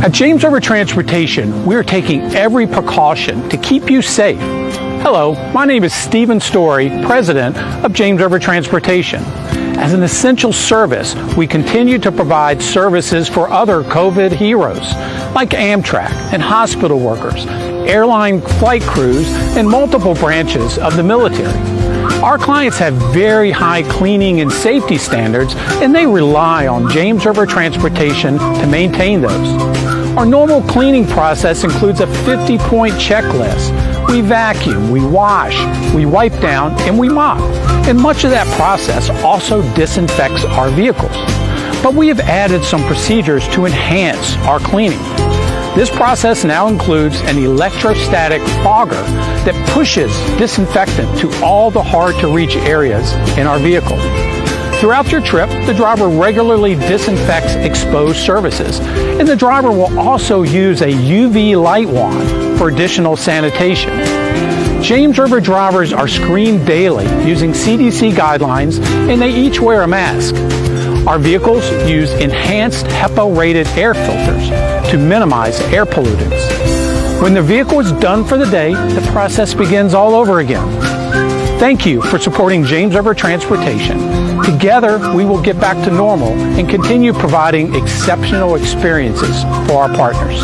At James River Transportation, we are taking every precaution to keep you safe. Hello, my name is Stephen Story, President of James River Transportation. As an essential service, we continue to provide services for other COVID heroes, like Amtrak and hospital workers, airline flight crews, and multiple branches of the military. Our clients have very high cleaning and safety standards, and they rely on James River Transportation to maintain those. Our normal cleaning process includes a 50-point checklist. We vacuum, we wash, we wipe down, and we mop. And much of that process also disinfects our vehicles. But we have added some procedures to enhance our cleaning. This process now includes an electrostatic fogger that pushes disinfectant to all the hard-to-reach areas in our vehicle. Throughout your trip, the driver regularly disinfects exposed surfaces, and the driver will also use a UV light wand for additional sanitation. James River drivers are screened daily using CDC guidelines, and they each wear a mask. Our vehicles use enhanced HEPA-rated air filters to minimize air pollutants. When the vehicle is done for the day, the process begins all over again. Thank you for supporting James River Transportation. Together, we will get back to normal and continue providing exceptional experiences for our partners.